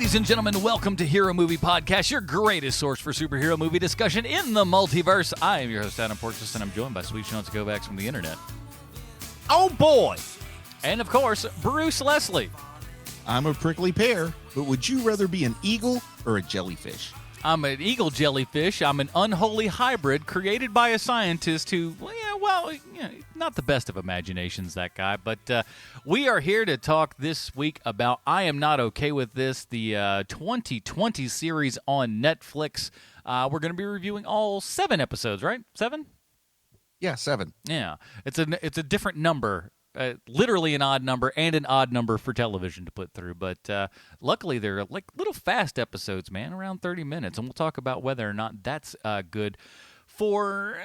Ladies and gentlemen, welcome to Hero Movie Podcast, your greatest source for superhero movie discussion in the multiverse. I am your host, Adam Portrais, and I'm joined by sweet Schnapp Kovacs from the internet. Oh, boy! And, of course, Bruce Leslie. I'm a prickly pear, but would you rather be an eagle or a jellyfish? I'm an eagle jellyfish. I'm an unholy hybrid created by a scientist who, not the best of imaginations, that guy. But we are here to talk this week about I Am Not Okay With This, the 2020 series on Netflix. We're going to be reviewing all 7 episodes, right? 7? Yeah, 7. Yeah. It's a different number. Literally an odd number and an odd number for television to put through. But luckily, they're like little fast episodes, man, around 30 minutes. And we'll talk about whether or not that's good for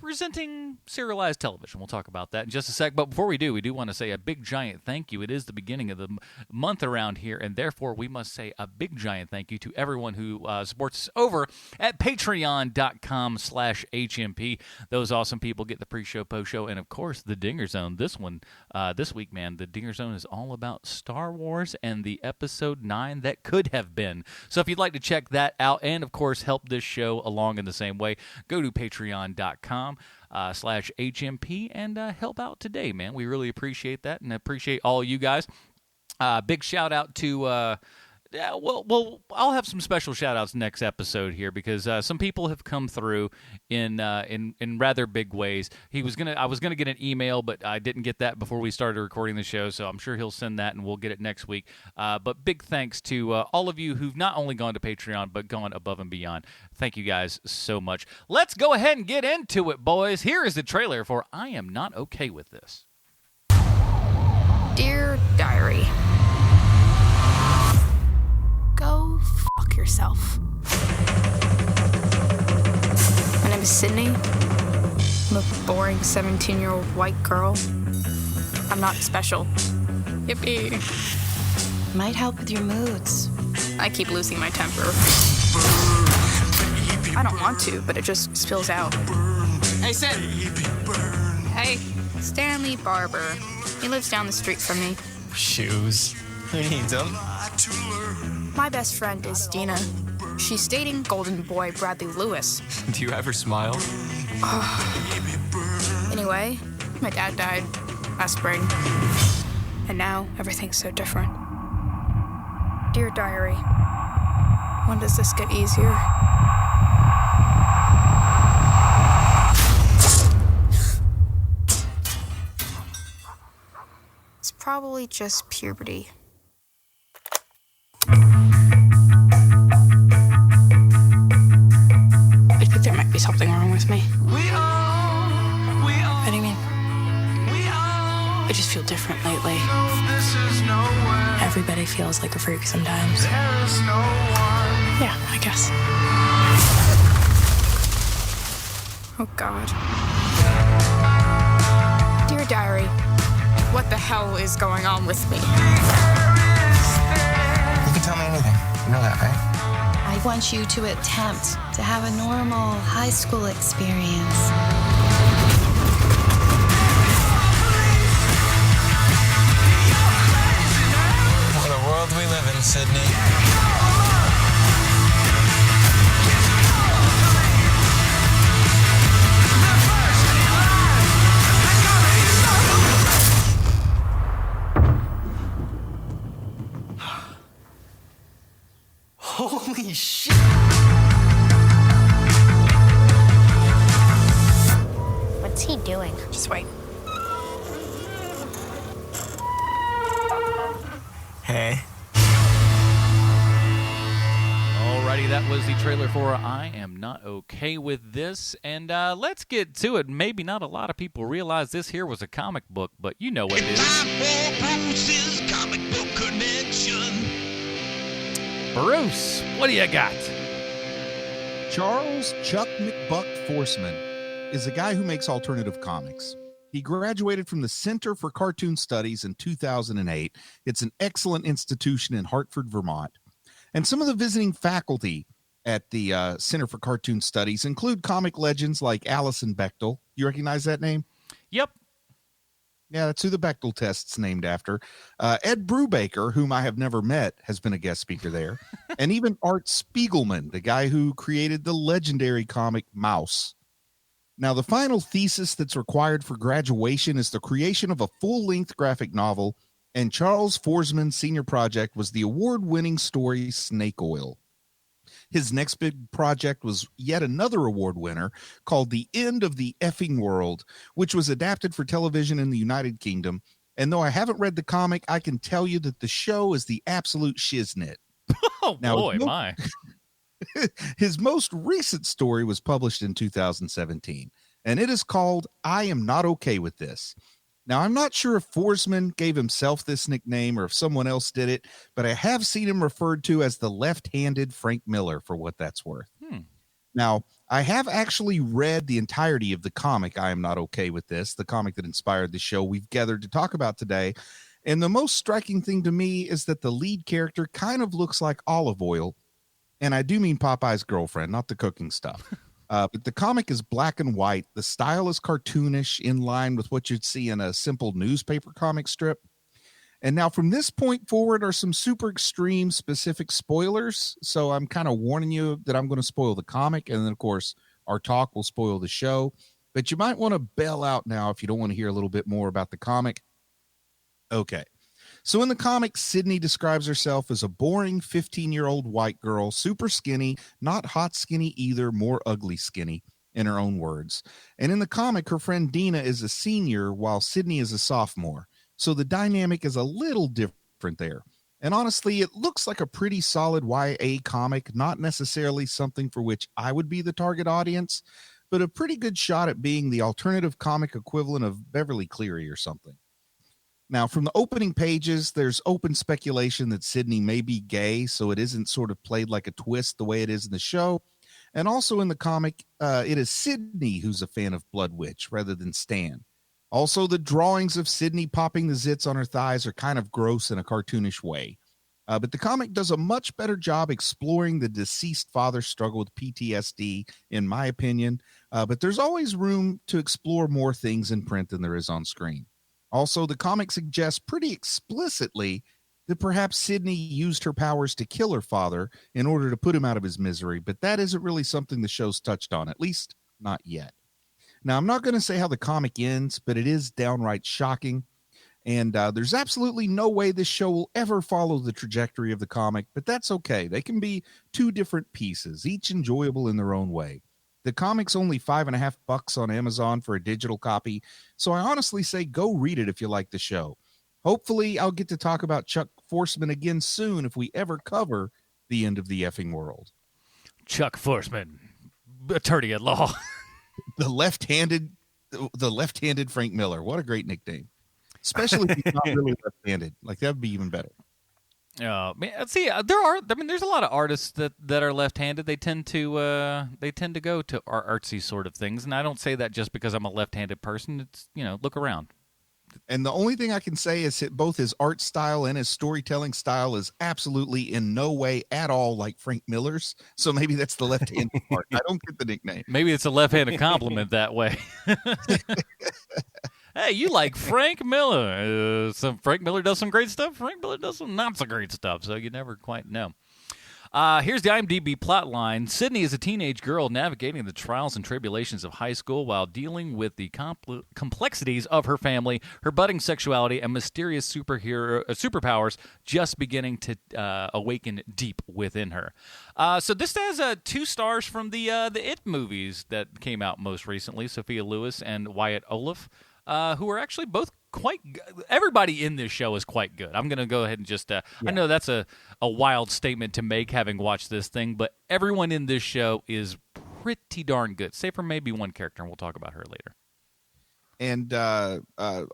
presenting serialized television. We'll talk about that in just a sec. But before we do want to say a big, giant thank you. It is the beginning of the month around here, and therefore we must say a big, giant thank you to everyone who supports us over at patreon.com/HMP. Those awesome people get the pre-show, post-show, and, of course, the Dinger Zone. This week, man, the Dinger Zone is all about Star Wars and the Episode 9 that could have been. So if you'd like to check that out and, of course, help this show along in the same way, go to patreon.com/HMP and help out today, man. We really appreciate that and appreciate all you guys. Big shout out to I'll have some special shout outs next episode here because some people have come through in rather big ways. I was gonna get an email, but I didn't get that before we started recording the show, so I'm sure he'll send that and we'll get it next week. But big thanks to all of you who've not only gone to Patreon but gone above and beyond. Thank you guys so much. Let's go ahead and get into it, boys. Here is the trailer for I Am Not Okay With This. Dear Diary, go fuck yourself. My name is Sydney. I'm a boring 17-year-old white girl. I'm not special. Yippee. Might help with your moods. I keep losing my temper. I don't want to, but it just spills out. Hey, Sid! Hey, Stanley Barber. He lives down the street from me. Shoes. Who needs them? My best friend is Dina. She's dating golden boy Bradley Lewis. Do you ever smile? Anyway, my dad died last spring. And now everything's so different. Dear Diary, when does this get easier? It's probably just puberty. I think there might be something wrong with me. What do you mean? I just feel different lately. Everybody feels like a freak sometimes. Yeah, I guess. Oh, God. Dear Diary, what the hell is going on with me? You can tell me anything. You know that, right? I want you to attempt to have a normal high school experience. What a world we live in, Sydney. Holy shit! What's he doing? Just wait. Hey. Alrighty, that was the trailer for I Am Not Okay With This, and let's get to it. Maybe not a lot of people realize this here was a comic book, but you know what it is. Bruce's comic book connection. Bruce, what do you got? Charles Chuck McBuck Forceman is a guy who makes alternative comics. He graduated from the Center for Cartoon Studies in 2008. It's an excellent institution in Hartford, Vermont. And some of the visiting faculty at the Center for Cartoon Studies include comic legends like Alison Bechdel. You recognize that name? Yep. Yeah, that's who the Bechtel test's named after. Ed Brubaker, whom I have never met, has been a guest speaker there. And even Art Spiegelman, the guy who created the legendary comic Mouse. Now, the final thesis that's required for graduation is the creation of a full-length graphic novel, and Charles Forsman's senior project was the award-winning story Snake Oil. His next big project was yet another award winner called The End of the Effing World, which was adapted for television in the United Kingdom. And though I haven't read the comic, I can tell you that the show is the absolute shiznit. Oh, now, boy, my. His most recent story was published in 2017, and it is called I Am Not Okay With This. Now, I'm not sure if Forsman gave himself this nickname or if someone else did it, but I have seen him referred to as the left-handed Frank Miller, for what that's worth. Now, I have actually read the entirety of the comic I Am Not Okay With This, the comic that inspired the show we've gathered to talk about today. And the most striking thing to me is that the lead character kind of looks like Olive Oil. And I do mean Popeye's girlfriend, not the cooking stuff. But the comic is black and white. The style is cartoonish, in line with what you'd see in a simple newspaper comic strip. And now from this point forward are some super extreme specific spoilers. So I'm kind of warning you that I'm going to spoil the comic. And then, of course, our talk will spoil the show. But you might want to bail out now if you don't want to hear a little bit more about the comic. Okay. So in the comic, Sydney describes herself as a boring 15-year-old white girl, super skinny, not hot skinny either, more ugly skinny, in her own words. And in the comic, her friend Dina is a senior while Sydney is a sophomore. So the dynamic is a little different there. And honestly, it looks like a pretty solid YA comic, not necessarily something for which I would be the target audience, but a pretty good shot at being the alternative comic equivalent of Beverly Cleary or something. Now, from the opening pages, there's open speculation that Sydney may be gay, so it isn't sort of played like a twist the way it is in the show. And also in the comic, it is Sydney who's a fan of Blood Witch rather than Stan. Also, the drawings of Sydney popping the zits on her thighs are kind of gross in a cartoonish way. But the comic does a much better job exploring the deceased father's struggle with PTSD, in my opinion. But there's always room to explore more things in print than there is on screen. Also, the comic suggests pretty explicitly that perhaps Sydney used her powers to kill her father in order to put him out of his misery, but that isn't really something the show's touched on, at least not yet. Now, I'm not going to say how the comic ends, but it is downright shocking, and there's absolutely no way this show will ever follow the trajectory of the comic, but that's okay. They can be two different pieces, each enjoyable in their own way. The comic's only $5.50 on Amazon for a digital copy, so I honestly say go read it if you like the show. Hopefully, I'll get to talk about Chuck Forsman again soon if we ever cover The End of the Effing World. Chuck Forsman, attorney at law. The left-handed Frank Miller. What a great nickname. Especially if he's not really left-handed. Like, that would be even better. Man, see, there's a lot of artists that are left-handed. They tend to go to artsy sort of things, and I don't say that just because I'm a left-handed person. It's, look around. And the only thing I can say is that both his art style and his storytelling style is absolutely in no way at all like Frank Miller's. So maybe that's the left-handed part. I don't get the nickname. Maybe it's a left-handed compliment that way. Hey, you like Frank Miller. Frank Miller does some great stuff. Frank Miller does some not so great stuff, so you never quite know. Here's the IMDb plotline. Sydney is a teenage girl navigating the trials and tribulations of high school while dealing with the complexities of her family, her budding sexuality, and mysterious superpowers just beginning to awaken deep within her. So this has 2 stars from the It movies that came out most recently, Sophia Lewis and Wyatt Olaf. Who are actually both quite good. Everybody in this show is quite good. I'm going to go ahead and just, I know that's a wild statement to make having watched this thing, but everyone in this show is pretty darn good, save for maybe one character, and we'll talk about her later. And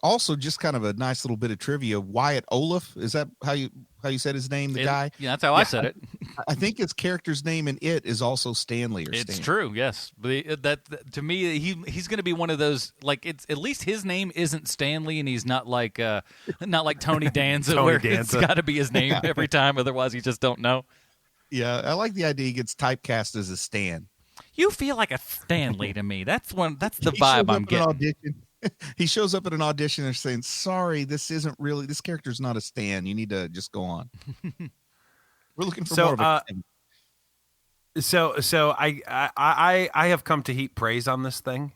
also just kind of a nice little bit of trivia. Wyatt Olaf, is that how you said his name, guy? Yeah, that's how I said it. I think his character's name in It is also Stanley or It's Stan. true, yes. But that to me, he's going to be one of those, like, it's at least his name isn't Stanley, and he's not like Tony Danza, where it's got to be his name every time, otherwise you just don't know. Yeah, I like the idea he gets typecast as a Stan. You feel like a Stanley to me. That's the vibe I'm getting. He shows up at an audition and saying, "Sorry, this character's not a Stan. You need to just go on." We're looking for more of a So I have come to heap praise on this thing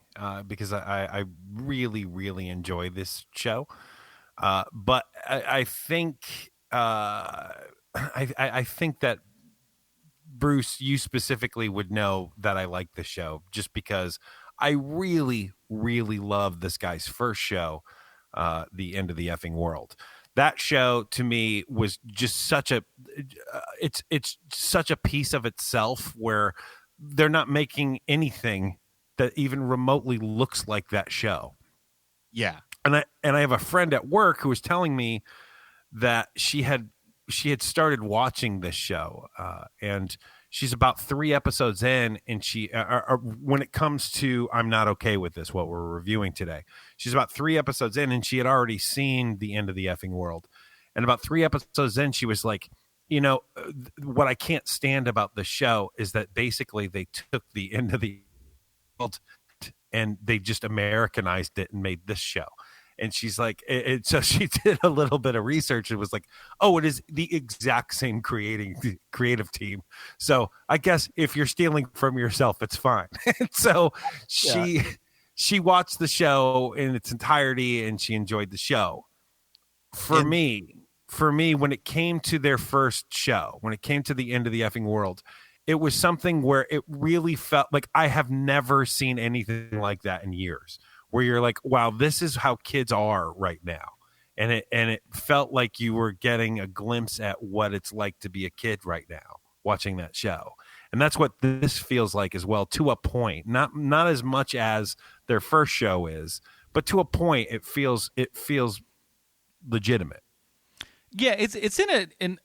because I really, really enjoy this show. But I think I think that Bruce, you specifically would know that I like the show just because I really, really love this guy's first show, The End of the Effing World. That show to me was just such a it's such a piece of itself where they're not making anything that even remotely looks like that show. Yeah. And I have a friend at work who was telling me that she had started watching this show and she's about 3 episodes in, and she when it comes to I'm Not Okay With This, what we're reviewing today, she's about 3 episodes in, and she had already seen The End of the Effing World. And about 3 episodes in, she was like, what I can't stand about the show is that basically they took The End of the World and they just Americanized it and made this show. And she's like, so she did a little bit of research and was like, oh, it is the exact same creative team. So I guess if you're stealing from yourself, it's fine. So she watched the show in its entirety and she enjoyed the show. For me, when it came to their first show, when it came to The End of the Effing World, it was something where it really felt like I have never seen anything like that in years. Where you're like, wow, this is how kids are right now. And it felt like you were getting a glimpse at what it's like to be a kid right now, watching that show. And that's what this feels like as well, to a point. Not as much as their first show is, but to a point it feels legitimate. Yeah, it's in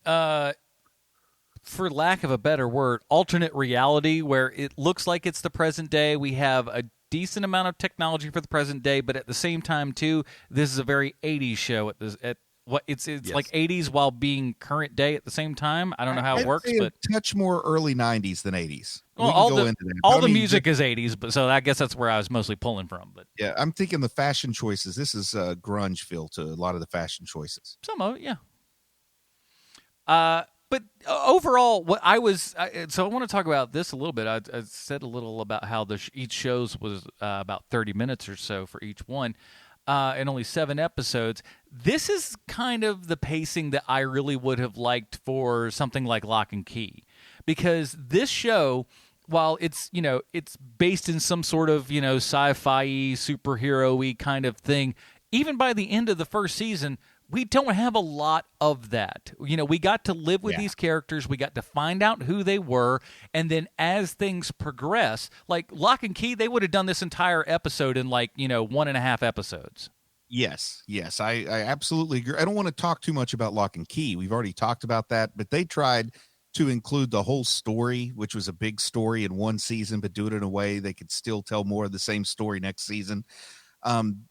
for lack of a better word, alternate reality where it looks like it's the present day. We have a decent amount of technology for the present day, but at the same time too, this is a very 80s show it's yes. like 80s while being current day at the same time. I don't know how it works, but a touch more early 90s than 80s. Well, all the music is 80s, but so I guess that's where I was mostly pulling from. But yeah, I'm thinking the fashion choices. This is grunge feel to a lot of the fashion choices. Some of it, yeah. But overall, what I was so I want to talk about this a little bit. I said a little about how each shows was about 30 minutes or so for each one, and only 7 episodes. This is kind of the pacing that I really would have liked for something like Lock and Key, because this show, while it's it's based in some sort of sci-fi superhero-y kind of thing, even by the end of the first season, we don't have a lot of that. We got to live with these characters. We got to find out who they were. And then as things progress, like Lock and Key, they would have done this entire episode in 1.5 episodes. Yes. I absolutely agree. I don't want to talk too much about Lock and Key. We've already talked about that, but they tried to include the whole story, which was a big story in one season, but do it in a way they could still tell more of the same story next season.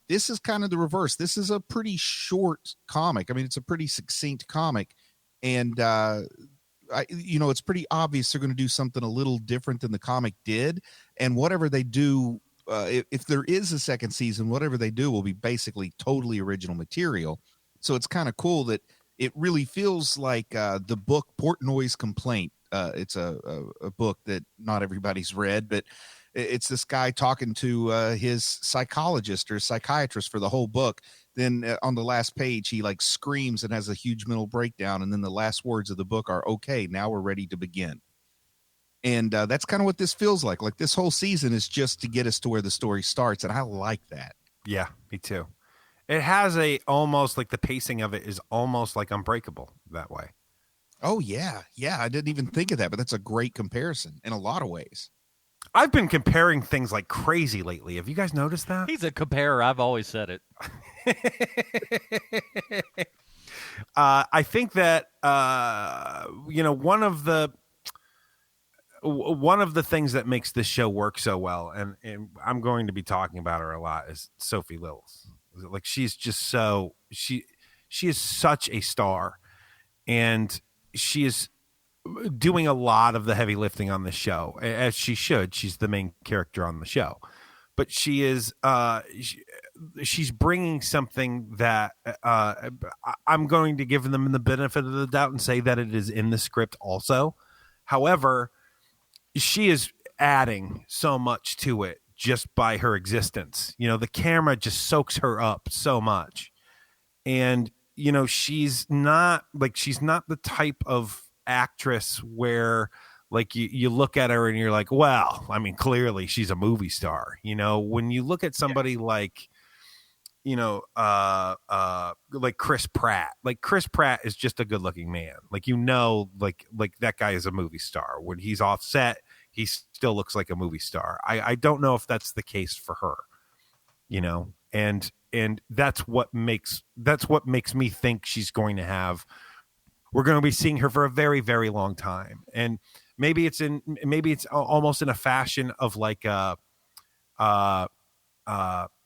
This is kind of the reverse. This is a pretty short comic. I mean, it's a pretty succinct comic, and it's pretty obvious they're going to do something a little different than the comic did. And whatever they do, if there is a second season, whatever they do will be basically totally original material. So it's kind of cool that it really feels like the book Portnoy's Complaint. It's a book that not everybody's read, but it's this guy talking to his psychologist or psychiatrist for the whole book. Then on the last page, he screams and has a huge mental breakdown. And then the last words of the book are, "Okay, now we're ready to begin." And that's kind of what this feels like. Like this whole season is just to get us to where the story starts. And I like that. Yeah, me too. It has almost like the pacing of it is almost like Unbreakable that way. Oh yeah. Yeah. I didn't even think of that, but that's a great comparison in a lot of ways. I've been comparing things like crazy lately. Have you guys noticed that? He's a comparer. I've always said it. I think that one of the things that makes this show work so well, and I'm going to be talking about her a lot, is Sophie Lillis. Like she's just she is such a star, and she is doing a lot of the heavy lifting on the show, as she should. She's the main character on the show, but she is she's bringing something that I'm going to give them the benefit of the doubt and say that it is in the script also. However, she is adding so much to it just by her existence. The camera just soaks her up so much. And, she's not the type of actress where like you look at her and you're like, well, I mean, clearly she's a movie star. When you look at somebody like, like Chris Pratt. Like Chris Pratt is just a good looking man. Like, like that guy is a movie star. When he's off set, he still looks like a movie star. I don't know if that's the case for her, and that's what makes me think she's going to have. We're going to be seeing her for a very, very long time. And maybe it's almost in a fashion of like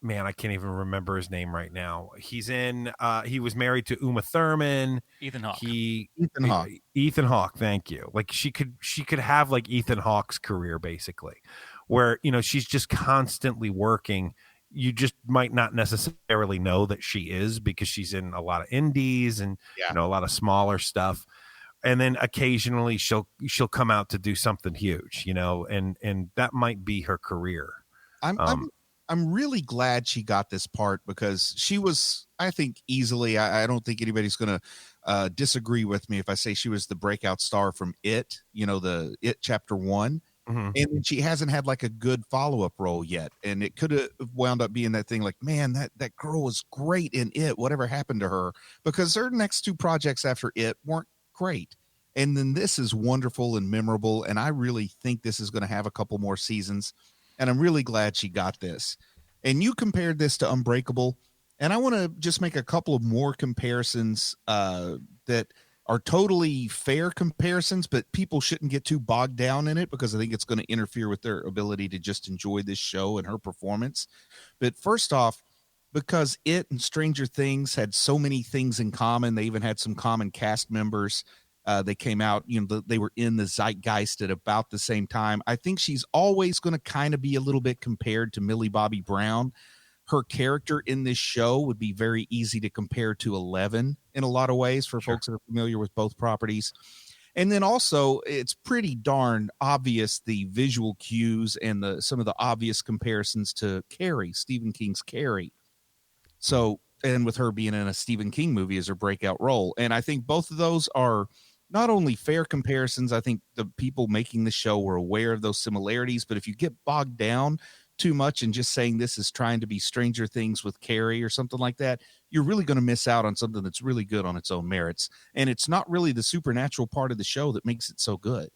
man, I can't even remember his name right now. He's in he was married to Uma Thurman. Ethan Hawke. Ethan Hawke, thank you. Like she could have like Ethan Hawke's career basically, where she's just constantly working. You just might not necessarily know that she is because she's in a lot of indies and a lot of smaller stuff. And then occasionally she'll come out to do something huge, and that might be her career. I'm really glad she got this part because she was, I think, easily. I don't think anybody's going to disagree with me if I say she was the breakout star from It. The It Chapter 1. Mm-hmm. And she hasn't had like a good follow-up role yet. And it could have wound up being that thing like, man, that girl was great in It. Whatever happened to her? Because her next two projects after It weren't great. And then this is wonderful and memorable. And I really think this is going to have a couple more seasons. And I'm really glad she got this. And you compared this to Unbreakable. And I want to just make a couple of more comparisons that are totally fair comparisons, but people shouldn't get too bogged down in it because I think it's going to interfere with their ability to just enjoy this show and her performance. But first off, because It and Stranger Things had so many things in common, they even had some common cast members. They came out, they were in the zeitgeist at about the same time. I think she's always going to kind of be a little bit compared to Millie Bobby Brown. Her character in this show would be very easy to compare to Eleven in a lot of ways for folks that are familiar with both properties. And then also it's pretty darn obvious the visual cues and some of the obvious comparisons to Carrie, Stephen King's Carrie. So, and with her being in a Stephen King movie as her breakout role. And I think both of those are not only fair comparisons. I think the people making the show were aware of those similarities, but if you get bogged down too much and just saying this is trying to be Stranger Things with Carrie or something like that, you're really going to miss out on something that's really good on its own merits. And it's not really the supernatural part of the show that makes it so good.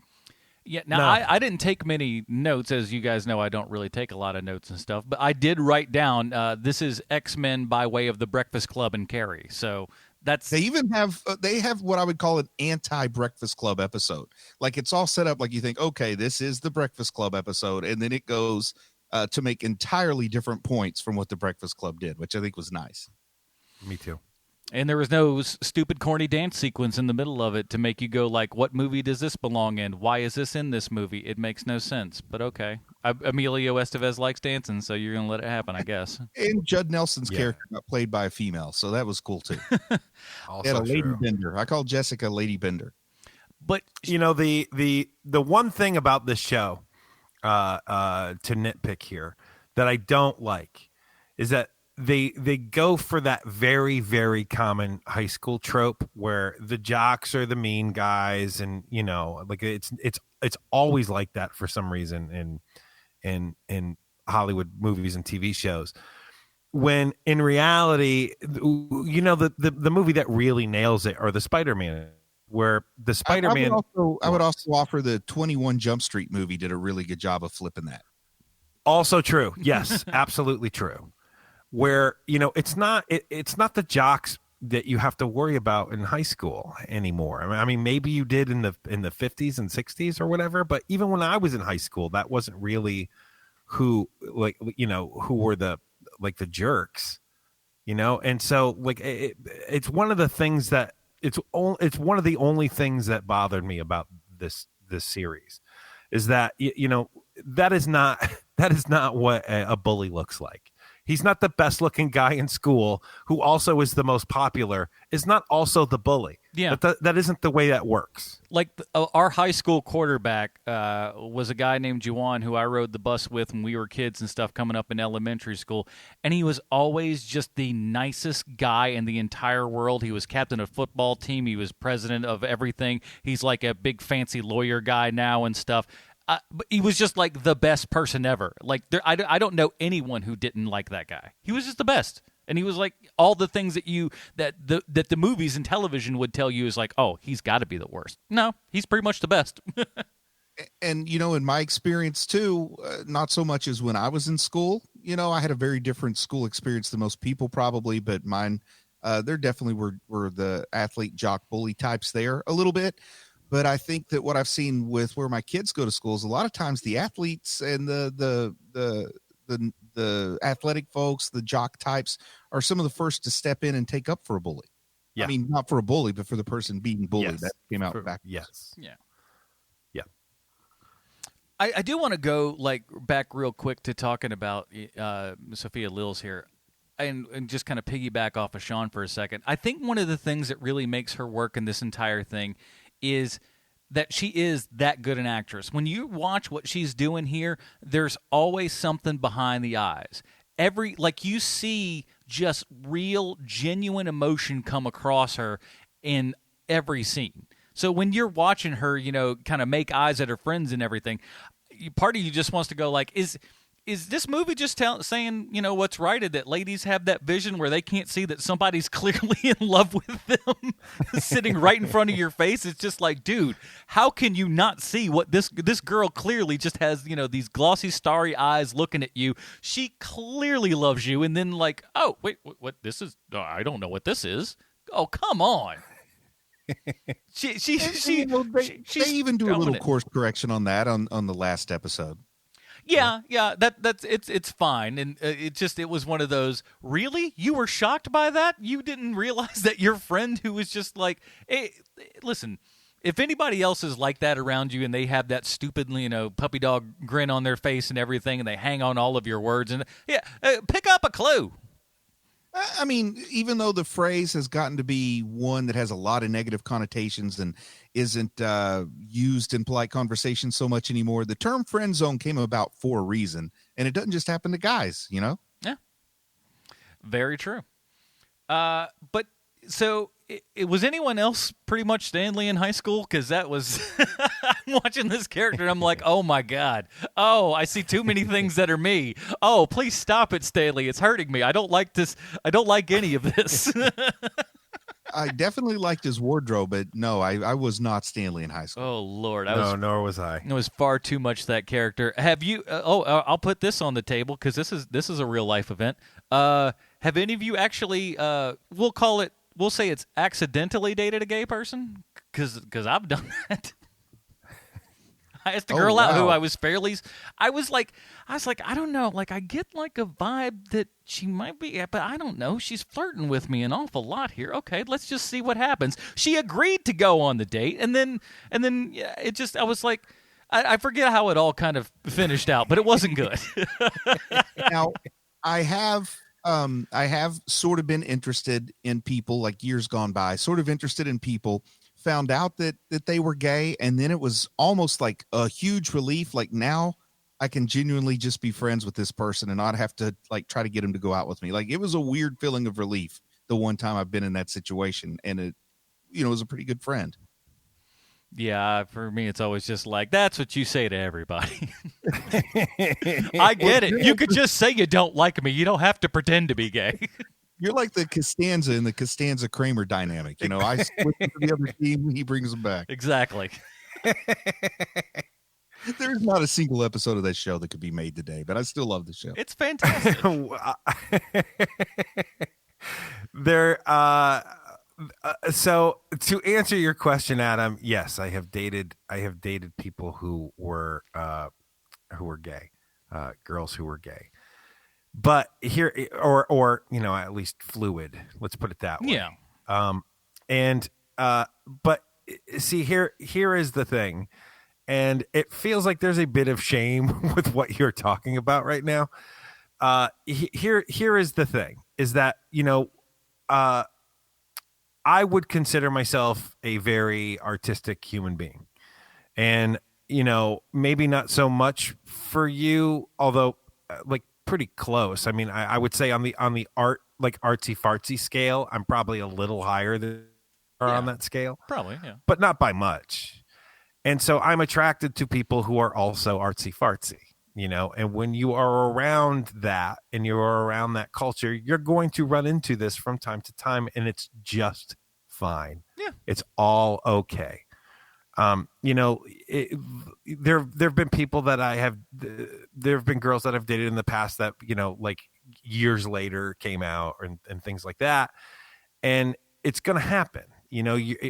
Yeah, now I didn't take many notes. As you guys know, I don't really take a lot of notes and stuff, but I did write down this is X-Men by way of the Breakfast Club and Carrie. So that's they even have what I would call an anti-Breakfast Club episode. Like it's all set up like you think, okay, this is the Breakfast Club episode, and then it goes to make entirely different points from what the Breakfast Club did, which I think was nice. Me too. And there was no stupid corny dance sequence in the middle of it to make you go like, what movie does this belong in? Why is this in this movie? It makes no sense, but okay. Emilio Estevez likes dancing, so you're going to let it happen, I guess. And Judd Nelson's character got played by a female, so that was cool too. Also had a Lady Bender. I call Jessica Lady Bender. But the one thing about this show, to nitpick here, that I don't like is that they go for that very, very common high school trope where the jocks are the mean guys, and like it's always like that for some reason in Hollywood movies and TV shows. When in reality, the movie that really nails it are the Spider-Man, where the Spider-Man. I would also offer the 21 Jump Street movie did a really good job of flipping that. Also true. Yes, absolutely true. Where it's not the jocks that you have to worry about in high school anymore. I mean, maybe you did in the 50s and 60s or whatever, but even when I was in high school, that wasn't really who were the jerks, And so like it's one of the things that it's one of the only things that bothered me about this series is that that is not what a bully looks like. He's not the best looking guy in school who also is the most popular, is not also the bully. Yeah. That isn't the way that works. Like our high school quarterback was a guy named Juwan who I rode the bus with when we were kids and stuff coming up in elementary school. And he was always just the nicest guy in the entire world. He was captain of football team. He was president of everything. He's like a big fancy lawyer guy now and stuff. But he was just like the best person ever. Like I don't know anyone who didn't like that guy. He was just the best. And he was like all the things that the movies and television would tell you is like, oh, he's got to be the worst. No, he's pretty much the best. And, in my experience too, not so much as when I was in school, I had a very different school experience than most people probably, but mine, there definitely were the athlete jock bully types there a little bit. But I think that what I've seen with where my kids go to school is a lot of times the athletes and the athletic folks, the jock types are some of the first to step in and take up for a bully. Yeah. I mean, not for a bully, but for the person being bullied. Yes. That came out back. Yes. Yeah. Yeah. I do want to go back real quick to talking about Sophia Lills here. And just kind of piggyback off of Sean for a second. I think one of the things that really makes her work in this entire thing is that she is that good an actress. When you watch what she's doing here, there's always something behind the eyes. You see just real, genuine emotion come across her in every scene. So when you're watching her, kind of make eyes at her friends and everything, part of you just wants to go is this movie just saying, what's right, that ladies have that vision where they can't see that somebody's clearly in love with them sitting right in front of your face? It's just like, dude, how can you not see what this girl clearly just has, these glossy, starry eyes looking at you. She clearly loves you. And then oh, wait, what this is? I don't know what this is. Oh, come on. They even do a little course correction on that on the last episode. Yeah, it's fine, and it was one of those. Really, you were shocked by that? You didn't realize that your friend who was just like, hey, listen, if anybody else is like that around you, and they have that stupid, puppy dog grin on their face and everything, and they hang on all of your words, and pick up a clue. I mean, even though the phrase has gotten to be one that has a lot of negative connotations and isn't used in polite conversation so much anymore, the term friend zone came about for a reason, and it doesn't just happen to guys, Yeah, very true. But so was anyone else pretty much Stanley in high school? Because that was I'm watching this character and I'm like, oh my god, oh, I see too many things that are me. Oh, please stop it, Stanley, it's hurting me. I don't like this. I don't like any of this. I definitely liked his wardrobe, but no, I was not Stanley in high school. Oh Lord, nor was I. It was far too much that character. Have you? I'll put this on the table because this is a real life event. Have any of you actually? We'll say it's accidentally dated a gay person because I've done that. I asked a girl out who I was like, I don't know. I get a vibe that she might be, but I don't know. She's flirting with me an awful lot here. Okay, let's just see what happens. She agreed to go on the date, and then it just, I was like, I forget how it all kind of finished out, but it wasn't good. Now, I have sort of been interested in people years gone by, found out that they were gay, and then it was almost like a huge relief. Now I can genuinely just be friends with this person and not have to try to get him to go out with me. It was a weird feeling of relief the one time I've been in that situation, and it was a pretty good friend. Yeah, for me, it's always just that's what you say to everybody. I get it. You could just say you don't like me. You don't have to pretend to be gay. You're like the Costanza in the Costanza-Kramer dynamic. I switch to the other team, he brings them back. Exactly. There's not a single episode of that show that could be made today, but I still love the show. It's fantastic. So to answer your question, Adam, yes, I have dated people who were gay, girls who were gay. But here, or at least fluid. Let's put it that way. Yeah. But see, here is the thing, and it feels like there's a bit of shame with what you're talking about right now. here is the thing: is that I would consider myself a very artistic human being, and maybe not so much for you, although like pretty close. I mean, I would say on the art, like artsy fartsy scale, I'm probably a little higher than on that scale, probably, yeah, but not by much. And so I'm attracted to people who are also artsy fartsy, and when you are around that and you're around that culture, you're going to run into this from time to time, and it's just fine. Yeah. It's all okay. There have been people that there have been girls that I've dated in the past that, like years later came out and things like that. And it's going to happen.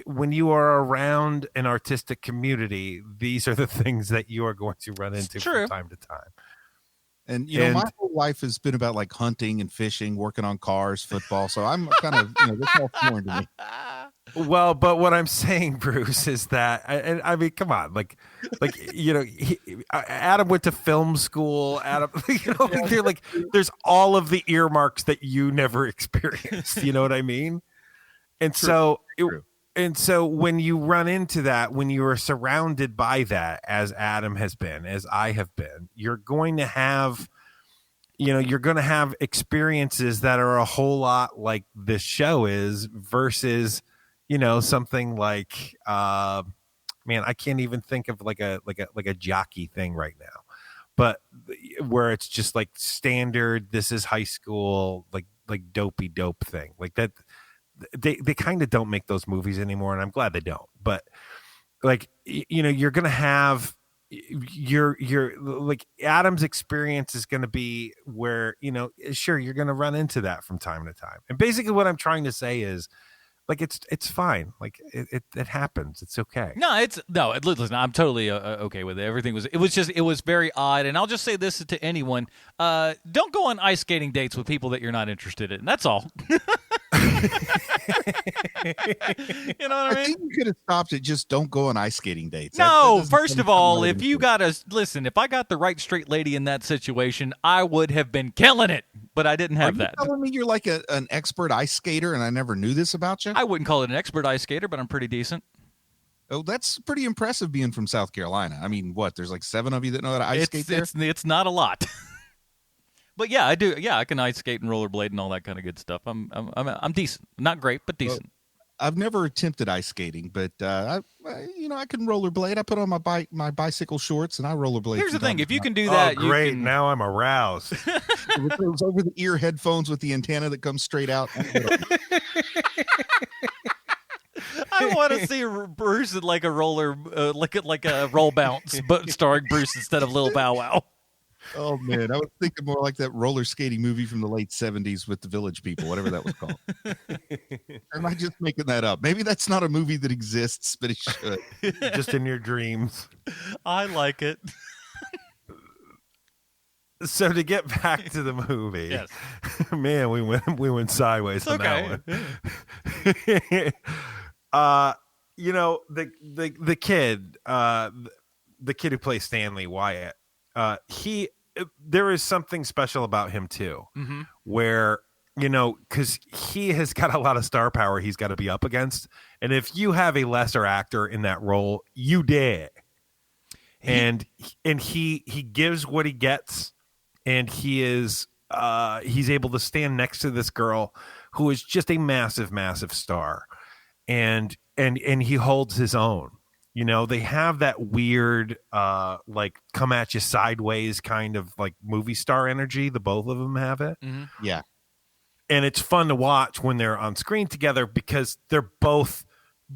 When you are around an artistic community, these are the things that you are going to run into from time to time. And my whole life has been about like hunting and fishing, working on cars, football. So I'm kind of, this all foreign to me. Well, but what I'm saying, Bruce, is that, and I mean, come on, Adam went to film school. Adam, there's all of the earmarks that you never experienced. You know what I mean? And True. And so when you run into that, when you are surrounded by that, as Adam has been, as I have been, you're going to have experiences that are a whole lot like this show is versus, something like, man, I can't even think of like a jockey thing right now, but where it's just like standard, this is high school, like dopey dope thing like that. They kind of don't make those movies anymore, and I'm glad they don't. But like, you're going to have your like Adam's experience is going to be where, sure, you're going to run into that from time to time. And basically what I'm trying to say is like, it's fine. Like it happens. It's okay. Listen, I'm totally okay with it. It was very odd. And I'll just say this to anyone. Don't go on ice skating dates with people that you're not interested in. That's all. You know what I mean? I think you could have stopped it. Just don't go on ice skating dates. No, first of all, if I got the right straight lady in that situation, I would have been killing it. But I didn't have that. Are you telling me you're like an expert ice skater and I never knew this about you? I wouldn't call it an expert ice skater, but I'm pretty decent. Oh, that's pretty impressive being from South Carolina. I mean, there's like 7 of you that know how to ice skate there? It's not a lot. But yeah, I do. Yeah, I can ice skate and rollerblade and all that kind of good stuff. I'm decent. Not great, but decent. Well, I've never attempted ice skating, but I can rollerblade. I put on my bicycle shorts and I rollerblade. Here's the thing: if you can do that, great. Now I'm aroused. With those over the ear headphones with the antenna that comes straight out. I want to see Bruce in like a roller, like a roll bounce, but starring Bruce instead of Lil Bow Wow. Oh man, I was thinking more like that roller skating movie from the late 70s with the Village People, whatever that was called. Am I just making that up? Maybe that's not a movie that exists, but it should. Just in your dreams. I like it. So to get back to the movie, yes. Man, we went sideways on that one. The kid who plays Stanley Wyatt, there is something special about him too, mm-hmm. where because he has got a lot of star power he's got to be up against, and if you have a lesser actor in that role, you did. And he gives what he gets, and he's able to stand next to this girl who is just a massive, massive star, and he holds his own. They have that weird, like come at you sideways kind of like movie star energy. The both of them have it. Mm-hmm. Yeah. And it's fun to watch when they're on screen together because they're both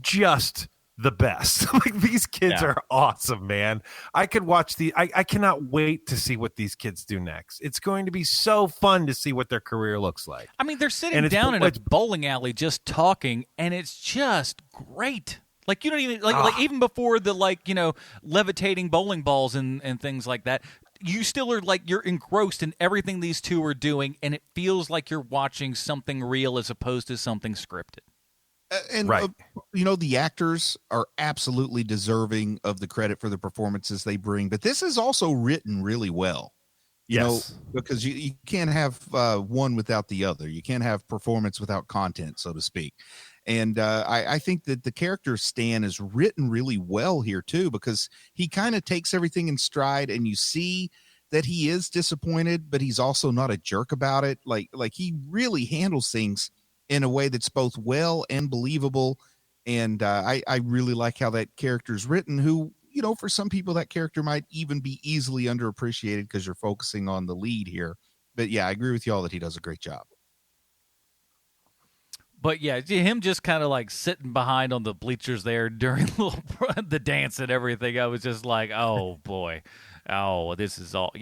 just the best. Like these kids are awesome, man. I could watch I cannot wait to see what these kids do next. It's going to be so fun to see what their career looks like. I mean, they're sitting down in a bowling alley just talking, and it's just great. Like you don't even like even before the levitating bowling balls and things like that, you still are like you're engrossed in everything these two are doing, and it feels like you're watching something real as opposed to something scripted. The actors are absolutely deserving of the credit for the performances they bring, but this is also written really well. Yes. because you can't have one without the other. You can't have performance without content, so to speak. And I think that the character Stan is written really well here too, because he kind of takes everything in stride, and you see that he is disappointed, but he's also not a jerk about it. Like he really handles things in a way that's both well and believable. And I really like how that character is written, who, for some people, that character might even be easily underappreciated because you're focusing on the lead here. But yeah, I agree with y'all that he does a great job. But yeah, him just kind of like sitting behind on the bleachers there during the dance and everything. I was just like, oh boy, this is all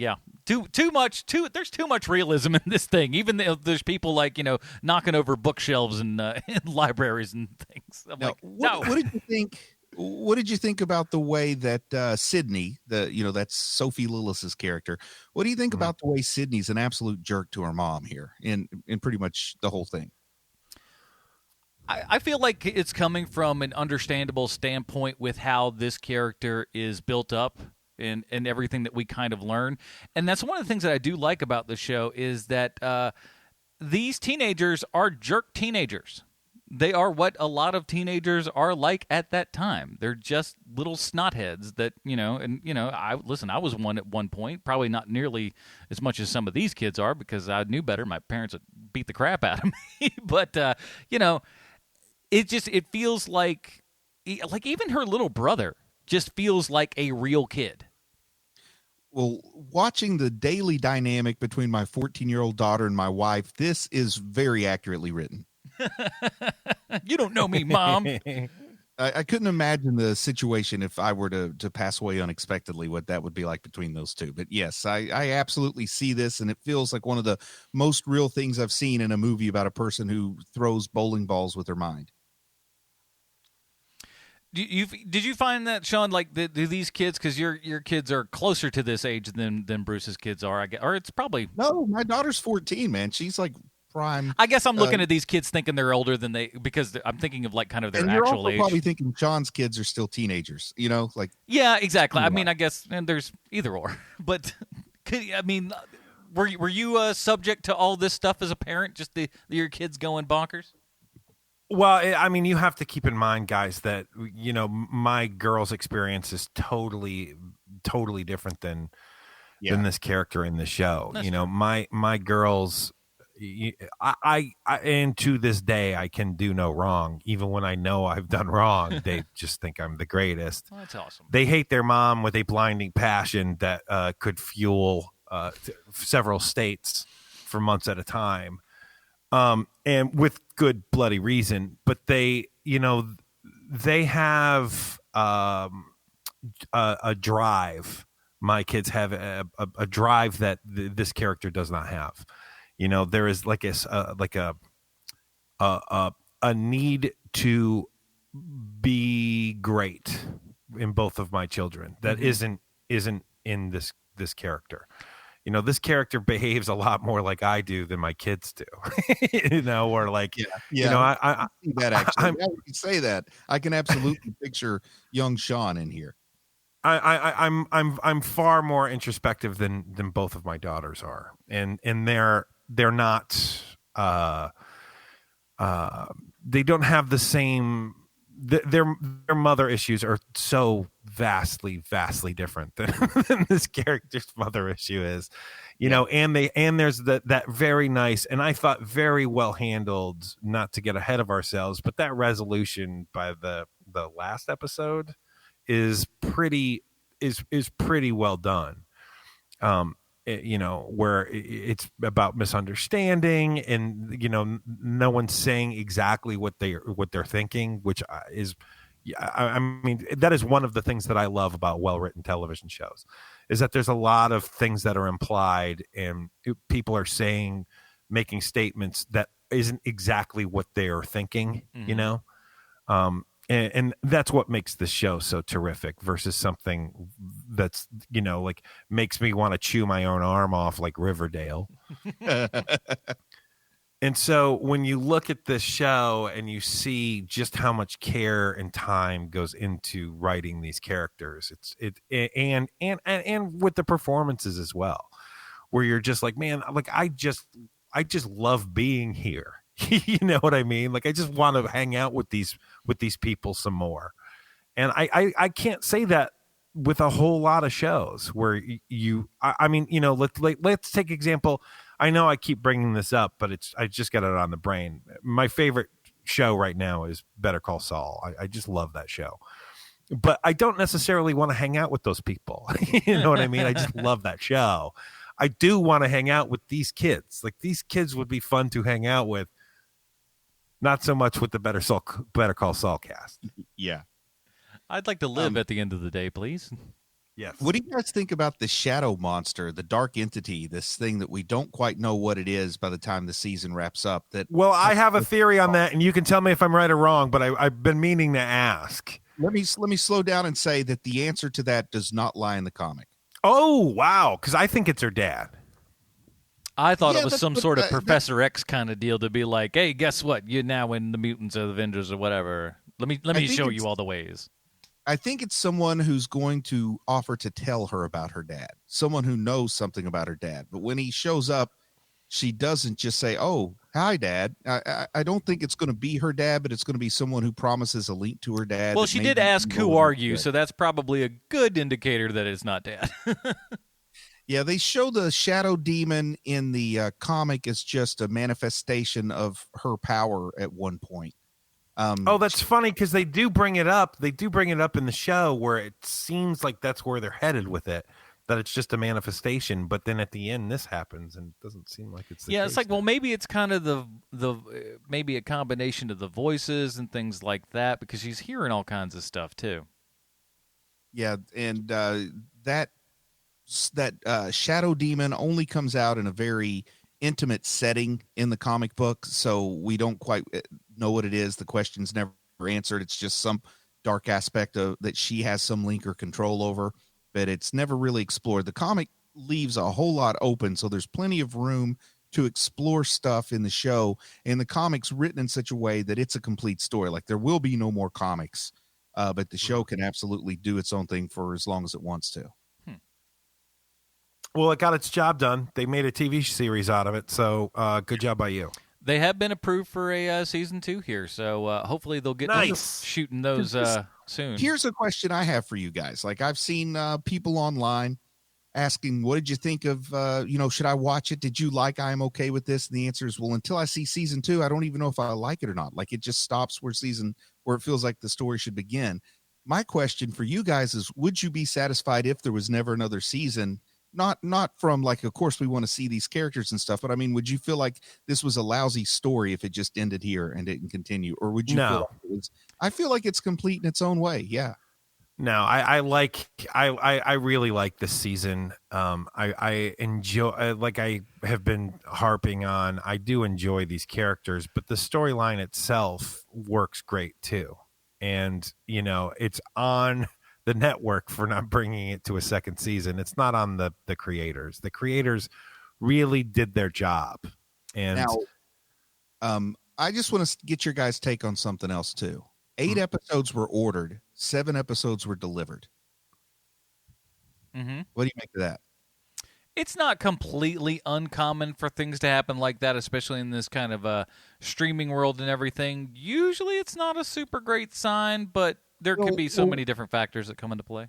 too much. There's too much realism in this thing. Even though there's people like knocking over bookshelves and in libraries and things. I'm like, no. What did you think? What did you think about the way that Sydney, that's Sophie Lillis's character? What do you think about the way Sydney's an absolute jerk to her mom here in pretty much the whole thing? I feel like it's coming from an understandable standpoint with how this character is built up and everything that we kind of learn. And that's one of the things that I do like about the show is that these teenagers are jerk teenagers. They are what a lot of teenagers are like at that time. They're just little snotheads that, I was one at one point, probably not nearly as much as some of these kids are because I knew better. My parents would beat the crap out of me. But, it feels like even her little brother just feels like a real kid. Well, watching the daily dynamic between my 14-year-old daughter and my wife, this is very accurately written. You don't know me, Mom. I couldn't imagine the situation if I were to pass away unexpectedly, what that would be like between those two. But yes, I absolutely see this, and it feels like one of the most real things I've seen in a movie about a person who throws bowling balls with their mind. Did you find that, Sean? Like, do these kids? Because your kids are closer to this age than Bruce's kids are. I guess, or it's probably no. My daughter's 14, man. She's like prime. I guess I'm looking at these kids thinking they're older than because I'm thinking of like kind of their and you're actual also age. Probably thinking Sean's kids are still teenagers. Like yeah, exactly. I mean, I guess, and there's either or. But were you subject to all this stuff as a parent? Just your kids going bonkers? Well, I mean, you have to keep in mind, guys, that my girl's experience is totally different than this character in the show. That's my girls, I and to this day, I can do no wrong. Even when I know I've done wrong, they just think I'm the greatest. Well, that's awesome. They hate their mom with a blinding passion that could fuel several states for months at a time. And with good bloody reason, but they have a drive. My kids have a drive that this character does not have. There is like a need to be great in both of my children that isn't in this character. This character behaves a lot more like I do than my kids do, or like, I see that actually. Now you say that, I can absolutely picture young Sean in here. I'm far more introspective than both of my daughters are. And they're not, they don't have the same, their mother issues are so vastly different than this character's mother issue is, and there's that very nice, and I thought very well handled, not to get ahead of ourselves, but that resolution by the last episode is pretty well done. Where it's about misunderstanding and, no one's saying exactly what they're thinking, which is, I mean, that is one of the things that I love about well-written television shows, is that there's a lot of things that are implied and people are making statements that isn't exactly what they're thinking, And that's what makes the show so terrific versus something that's, like makes me want to chew my own arm off like Riverdale. And so when you look at this show and you see just how much care and time goes into writing these characters, and with the performances as well, where you're just like, man, like I just love being here. You know what I mean? Like I just want to hang out with these people some more. And I can't say that with a whole lot of shows where I mean, you know, let's take example. I know I keep bringing this up, but I just got it on the brain. My favorite show right now is Better Call Saul. I just love that show, but I don't necessarily want to hang out with those people. You know what I mean? I just love that show. I do want to hang out with these kids. Like these kids would be fun to hang out with. Not so much with the Better Call Saul cast. Yeah. I'd like to live at the end of the day, please. Yes. What do you guys think about the shadow monster, the dark entity, this thing that we don't quite know what it is by the time the season wraps up? Well, I have a theory on that, and you can tell me if I'm right or wrong, but I've been meaning to ask. Let me slow down and say that the answer to that does not lie in the comic. Oh, wow, because I think it's her dad. I thought it was some sort of Professor X kind of deal to be like, hey, guess what? You're now in the Mutants or the Avengers or whatever. Let me show you all the ways. I think it's someone who's going to offer to tell her about her dad, someone who knows something about her dad. But when he shows up, she doesn't just say, oh, hi, Dad. I don't think it's going to be her dad, but it's going to be someone who promises a link to her dad. Well, she did ask, who are you? So that's probably a good indicator that it's not Dad. Yeah, they show the shadow demon in the comic as just a manifestation of her power at one point. That's funny because they do bring it up. They do bring it up in the show where it seems like that's where they're headed with it, that it's just a manifestation. But then at the end, this happens, and it doesn't seem like it's the case. It's like, well, maybe it's kind of the maybe a combination of the voices and things like that, because she's hearing all kinds of stuff too. Yeah, and that shadow demon only comes out in a very intimate setting in the comic book, so we don't quite know what it is. The question's never answered. It's just some dark aspect of that she has some link or control over, but it's never really explored. The comic leaves a whole lot open, so there's plenty of room to explore stuff in the show, and the comic's written in such a way that it's a complete story. Like, there will be no more comics, but the show can absolutely do its own thing for as long as it wants to. Well, it got its job done. They made a TV series out of it, so good job by you. They have been approved for a season 2 here, so hopefully they'll get shooting those soon. Here's a question I have for you guys. Like, I've seen people online asking, what did you think of, should I watch it? Did you like I Am Okay With This? And the answer is, well, until I see season 2, I don't even know if I like it or not. Like, it just stops where it feels like the story should begin. My question for you guys is, would you be satisfied if there was never another season? Not from, like, of course we want to see these characters and stuff, but I mean, would you feel like this was a lousy story if it just ended here and didn't continue? Or would you feel like I feel like it's complete in its own way. Yeah. No, I really like this season. I enjoy, like I have been harping on, I do enjoy these characters, but the storyline itself works great too. And, it's on the network for not bringing it to a second season. It's not on the creators. The creators really did their job. And now, I just want to get your guys' take on something else too. 8 episodes were ordered. 7 episodes were delivered. Mm-hmm. What do you make of that? It's not completely uncommon for things to happen like that, especially in this kind of streaming world and everything. Usually it's not a super great sign, but there could be so many different factors that come into play.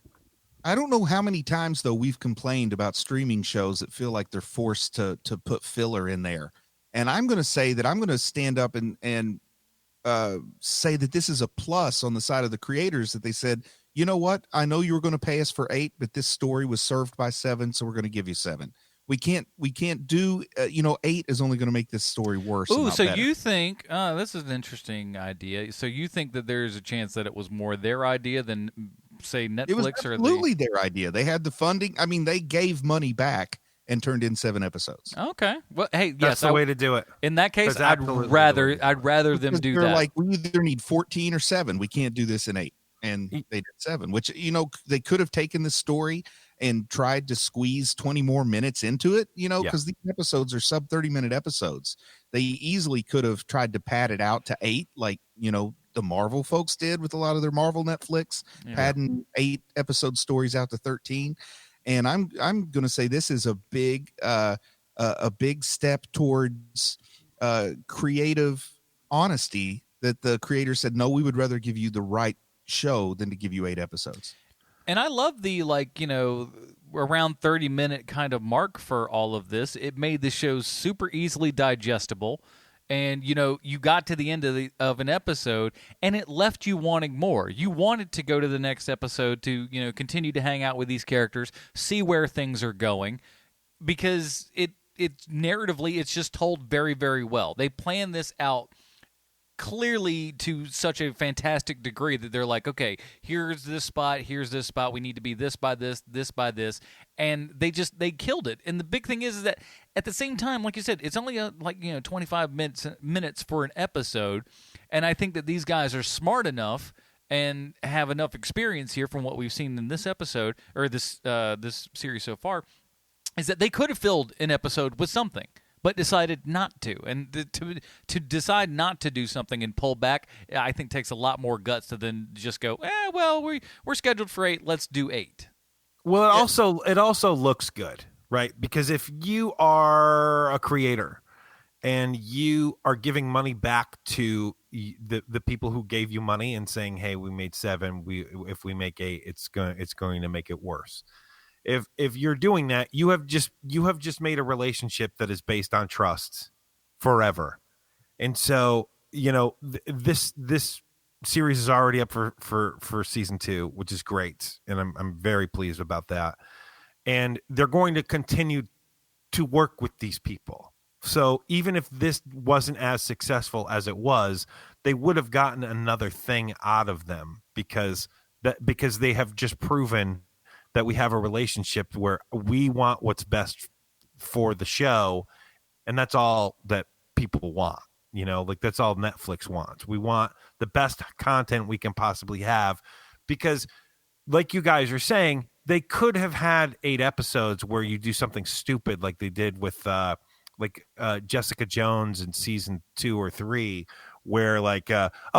I don't know how many times, though, we've complained about streaming shows that feel like they're forced to put filler in there. And I'm going to say that I'm going to stand up and say that this is a plus on the side of the creators, that they said, you know what? I know you were going to pay us for 8, but this story was served by 7, so we're going to give you 7. We can't do, 8 is only going to make this story worse. Ooh, so better. You think, this is an interesting idea. So you think that there's a chance that it was more their idea than, say, Netflix? It was absolutely their idea. They had the funding. I mean, they gave money back and turned in 7 episodes. Okay. Well, hey, that's the way to do it. In that case, I'd rather them do that. Like, we either need 14 or 7. We can't do this in 8. And they did 7, which, they could have taken the story and tried to squeeze 20 more minutes into it, because these episodes are sub 30-minute episodes. They easily could have tried to pad it out to 8, like, the Marvel folks did with a lot of their Marvel Netflix, padding 8 episode stories out to 13. And I'm going to say this is a big step towards creative honesty, that the creator said, no, we would rather give you the right show than to give you 8 episodes. And I love the, around 30-minute kind of mark for all of this. It made the show super easily digestible. And, you got to the end of an episode, and it left you wanting more. You wanted to go to the next episode to, continue to hang out with these characters, see where things are going, because it's narratively, it's just told very, very well. They plan this out clearly to such a fantastic degree that they're like, okay, here's this spot, we need to be this by this by this, and they killed it. And the big thing is that at the same time, like you said, it's only 25 minutes for an episode, and I think that these guys are smart enough and have enough experience here from what we've seen in this episode, or this series so far, is that they could have filled an episode with something, but decided not to. And to decide not to do something and pull back, I think takes a lot more guts to then just go, we're scheduled for 8, let's do 8. Well, it also looks good, right? Because if you are a creator and you are giving money back to the people who gave you money and saying, hey, we made 7, if we make 8, it's going to make it worse. If you're doing that, you have just made a relationship that is based on trust forever. And so, this series is already up for season 2, which is great, and I'm very pleased about that. And they're going to continue to work with these people. So even if this wasn't as successful as it was, they would have gotten another thing out of them because they have just proven that we have a relationship where we want what's best for the show, and that's all that people want. That's all Netflix wants. We want the best content we can possibly have, because like you guys are saying, they could have had 8 episodes where you do something stupid like they did with Jessica Jones in season 2 or 3, where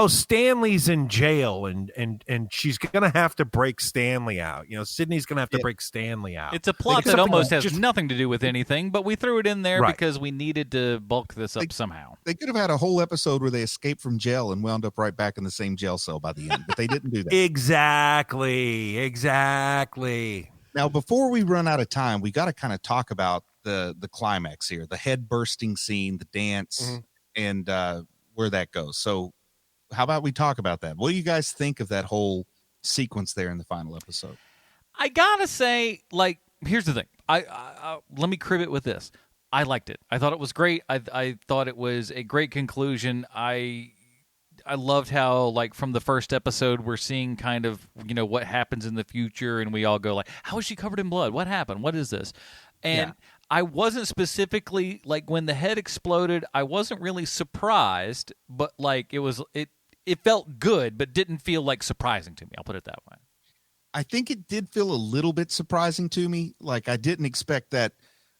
Stanley's in jail and she's gonna have to break Stanley out. Sydney's gonna have to break Stanley out. It's a plot that almost has nothing to do with anything, but we threw it in there because we needed to bulk this up somehow. They could have had a whole episode where they escaped from jail and wound up right back in the same jail cell by the end, but they didn't do that. Exactly. Now, before we run out of time, we got to kind of talk about the climax here, the head bursting scene, the dance, and where that goes. So how about we talk about that? What do you guys think of that whole sequence there in the final episode? I gotta say, here's the thing. I let me crib it with this. I liked it. I thought it was great. I thought it was a great conclusion. I loved how, from the first episode, we're seeing kind of, what happens in the future, and we all go how is she covered in blood? What happened? What is this? And I wasn't specifically, when the head exploded, I wasn't really surprised, but it felt good, but didn't feel surprising to me. I'll put it that way. I think it did feel a little bit surprising to me. I didn't expect that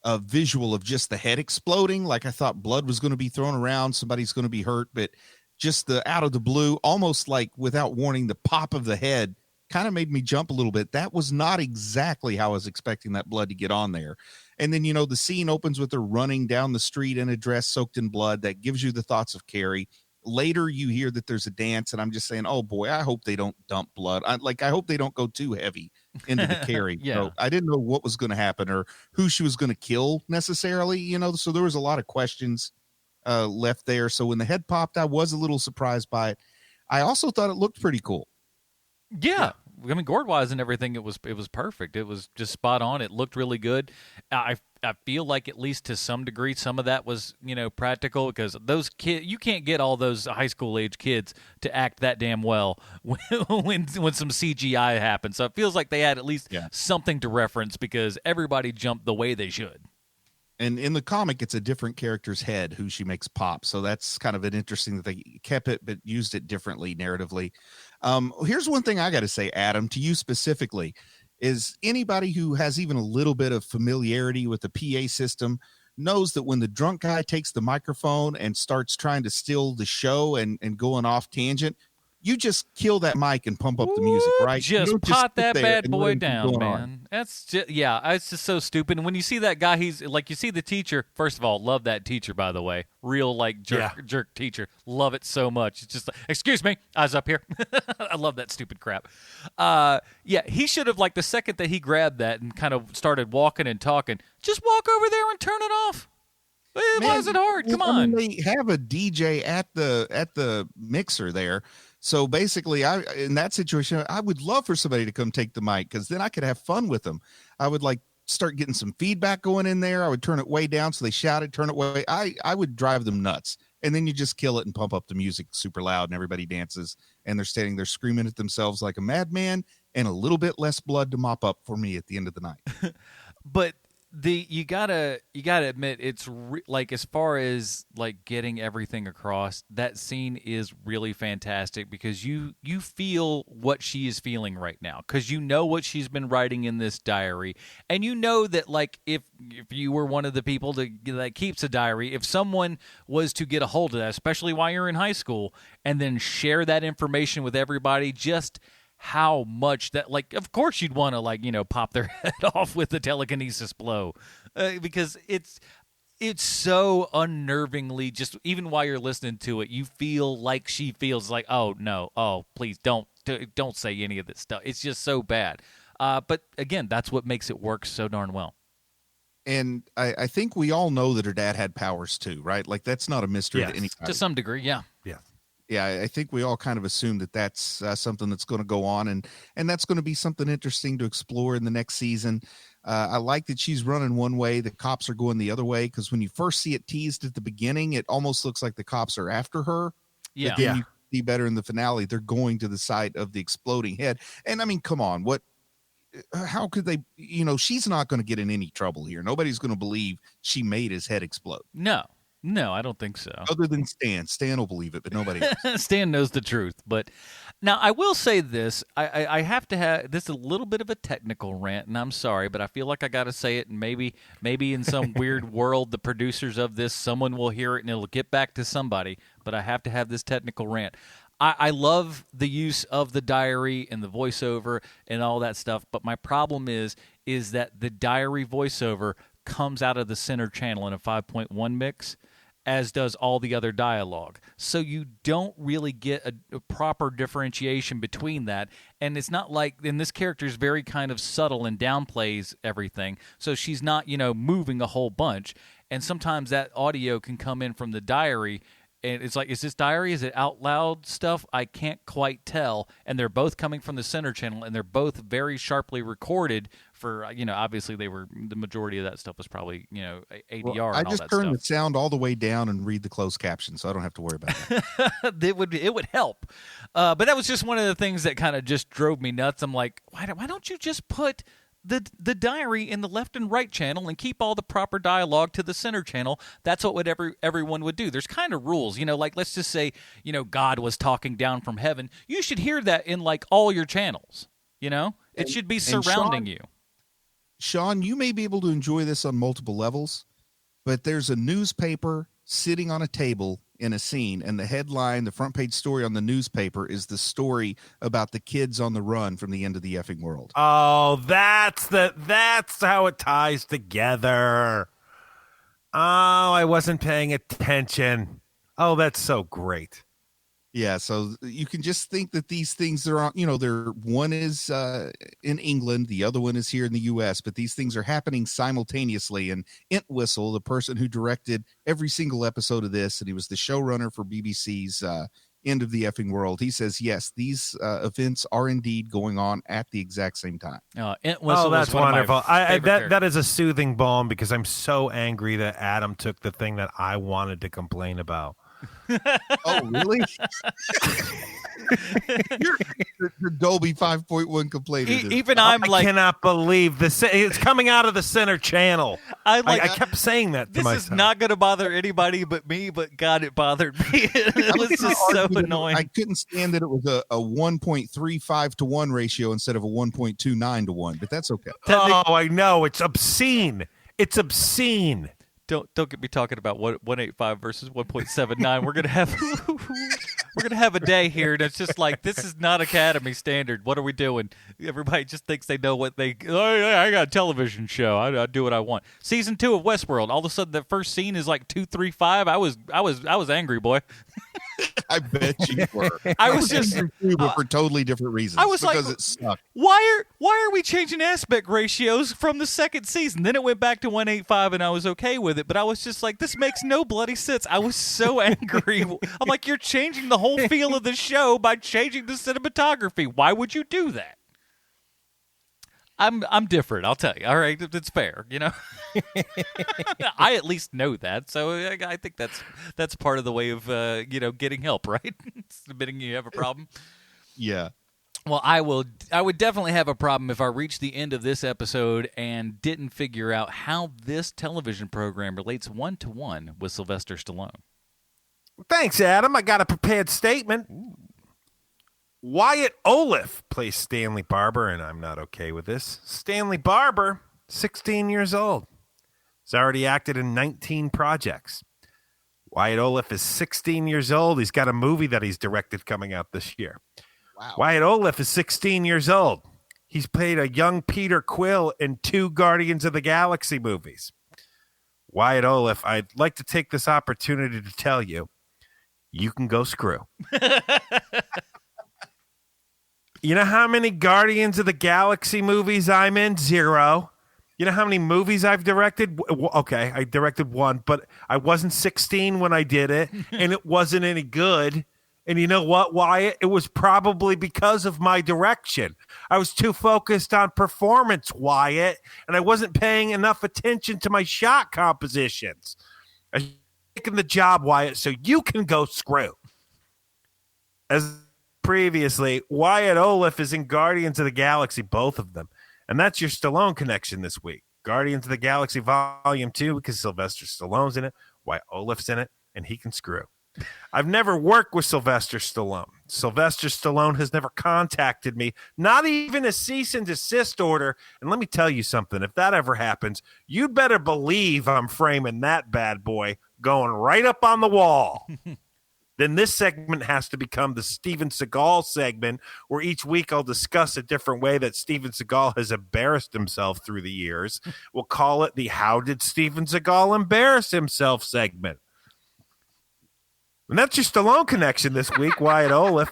visual of just the head exploding. I thought blood was going to be thrown around, somebody's going to be hurt, but just the out of the blue, almost without warning, the pop of the head kind of made me jump a little bit. That was not exactly how I was expecting that blood to get on there. And then, the scene opens with her running down the street in a dress soaked in blood. That gives you the thoughts of Carrie. Later, you hear that there's a dance, and I'm just saying, oh boy, I hope they don't dump blood. I hope they don't go too heavy into the Carrie. So I didn't know what was going to happen or who she was going to kill necessarily, so there was a lot of questions left there. So when the head popped, I was a little surprised by it. I also thought it looked pretty cool. Yeah. I mean, gourd-wise and everything, it was perfect. It was just spot on. It looked really good. I feel like, at least to some degree, some of that was, practical, because those kids, you can't get all those high school age kids to act that damn well when some CGI happens. So it feels like they had at least something to reference, because everybody jumped the way they should. And in the comic, it's a different character's head who she makes pop. So that's kind of an interesting that they kept it, but used it differently narratively. Here's one thing I got to say, Adam, to you specifically, is anybody who has even a little bit of familiarity with the PA system knows that when the drunk guy takes the microphone and starts trying to steal the show and going off tangent, you just kill that mic and pump up the music, right? Just pot that bad boy down, man. On. That's just, it's just so stupid. And when you see that guy, he's like, you see the teacher. First of all, love that teacher, by the way. Real like jerk teacher. Love it so much. It's just like, excuse me, eyes up here. I love that stupid crap. He should have, like, the second that he grabbed that and kind of started walking and talking, just walk over there and turn it off. Why is it hard? Come on. They have a DJ at the mixer there. So basically, in that situation, I would love for somebody to come take the mic, because then I could have fun with them. I would like start getting some feedback going in there. I would turn it way down so they shouted, turn it way. I would drive them nuts. And then you just kill it and pump up the music super loud, and everybody dances, and they're standing there screaming at themselves like a madman, and a little bit less blood to mop up for me at the end of the night. But you gotta admit, it's like, as far as like getting everything across, that scene is really fantastic, because you feel what she is feeling right now, because you know what she's been writing in this diary, and you know that, like, if you were one of the people that keeps a diary, if someone was to get a hold of that, especially while you're in high school, and then share that information with everybody, just how much that, like, of course you'd want to, like, pop their head off with the telekinesis blow, because it's so unnervingly, just even while you're listening to it, you feel like she feels like, oh no, oh please don't say any of this stuff. It's just so bad. But again, that's what makes it work so darn well. And I think we all know that her dad had powers too, right? Like, that's not a mystery to anybody. To some degree, yeah. Yeah, I think we all kind of assume that that's something that's going to go on, and that's going to be something interesting to explore in the next season. I like that she's running one way, the cops are going the other way, because when you first see it teased at the beginning, it almost looks like the cops are after her. Yeah. But then you see better in the finale, they're going to the site of the exploding head. And I mean, come on, how could they, she's not going to get in any trouble here. Nobody's going to believe she made his head explode. No, I don't think so. Other than Stan. Stan will believe it, but nobody else. Stan knows the truth. But now I will say this. I have to have this, a little bit of a technical rant, and I'm sorry, but I feel like I got to say it, and maybe in some weird world, the producers of this, someone will hear it and it'll get back to somebody, but I have to have this technical rant. I love the use of the diary and the voiceover and all that stuff, but my problem is that the diary voiceover comes out of the center channel in a 5.1 mix, as does all the other dialogue. So you don't really get a proper differentiation between that. And it's not like, and this character is very kind of subtle and downplays everything. So she's not, moving a whole bunch. And sometimes that audio can come in from the diary, and it's like, is this diary? Is it out loud stuff? I can't quite tell. And they're both coming from the center channel, and they're both very sharply recorded for, obviously the majority of that stuff was probably, ADR and all that stuff. I just turned the sound all the way down and read the closed caption, so I don't have to worry about that. It would help. But that was just one of the things that kind of just drove me nuts. I'm like, why don't you just put the diary in the left and right channel and keep all the proper dialogue to the center channel? That's what everyone would do. There's kind of rules, like, let's just say, God was talking down from heaven. You should hear that in, like, all your channels, it should be surrounding you. Sean, you may be able to enjoy this on multiple levels, but there's a newspaper sitting on a table in a scene, and the headline, the front page story on the newspaper, is the story about the kids on the run from the end of the effing world. Oh, that's how it ties together. Oh, I wasn't paying attention. Oh, that's so great. Yeah, so you can just think that these things are on, one is in England, the other one is here in the U.S., but these things are happening simultaneously. And Entwistle, the person who directed every single episode of this, and he was the showrunner for BBC's End of the Effing World, he says, yes, these events are indeed going on at the exact same time. That's wonderful. That is a soothing balm, because I'm so angry that Adam took the thing that I wanted to complain about. Oh, really? You're the Dolby 5.1 complainer. Even I'm like, I cannot believe this. It's coming out of the center channel. I kept saying that to myself. This is not going to bother anybody but me, but God, it bothered me. It was just so annoying. I couldn't stand that it was a 1.35 to 1 ratio instead of a 1.29 to 1, but that's okay. Oh, I know. It's obscene. It's obscene. Don't get me talking about 1.85 versus 1.79. We're gonna have We're gonna have a day here that's just like, this is not Academy standard. What are we doing? Everybody just thinks they know what they. Oh yeah, I got a television show. I do what I want. Season 2 of Westworld. All of a sudden, the first scene is like 2, 3, 5. I was angry, boy. I bet you were. I was just, but for totally different reasons. I was because like, it sucked. Why are we changing aspect ratios from the second season? Then it went back to 1:8:5, and I was okay with it. But I was just like, this makes no bloody sense. I was so angry. I'm like, you're changing the whole feel of the show by changing the cinematography. Why would you do that? I'm different, I'll tell you. All right, it's fair, you know. I at least know that, so I think that's part of the way of getting help, right? Admitting you have a problem. Yeah. Well, I would definitely have a problem if I reached the end of this episode and didn't figure out how this television program relates one-to-one with Sylvester Stallone. Thanks, Adam. I got a prepared statement. Ooh. Wyatt Oleff plays Stanley Barber, and I'm not okay with this. Stanley Barber, 16 years old. He's already acted in 19 projects. Wyatt Oleff is 16 years old. He's got a movie that he's directed coming out this year. Wow. Wyatt Oleff is 16 years old. He's played a young Peter Quill in 2 Guardians of the Galaxy movies. Wyatt Oleff, I'd like to take this opportunity to tell you, you can go screw. You know how many Guardians of the Galaxy movies I'm in? 0. You know how many movies I've directed? Okay, I directed 1, but I wasn't 16 when I did it, and it wasn't any good. And you know what, Wyatt? It was probably because of my direction. I was too focused on performance, Wyatt, and I wasn't paying enough attention to my shot compositions. I'm taking the job, Wyatt, so you can go screw. As previously, Wyatt Oleff is in Guardians of the Galaxy, both of them. And that's your Stallone connection this week. Guardians of the Galaxy Volume 2, because Sylvester Stallone's in it, Wyatt Oleff's in it, and he can screw. I've never worked with Sylvester Stallone. Sylvester Stallone has never contacted me, not even a cease and desist order. And let me tell you something. If that ever happens, you'd better believe I'm framing that bad boy going right up on the wall. Then this segment has to become the Steven Seagal segment, where each week I'll discuss a different way that Steven Seagal has embarrassed himself through the years. We'll call it the How Did Steven Seagal Embarrass Himself segment. And that's your Stallone connection this week, Wyatt Oleff.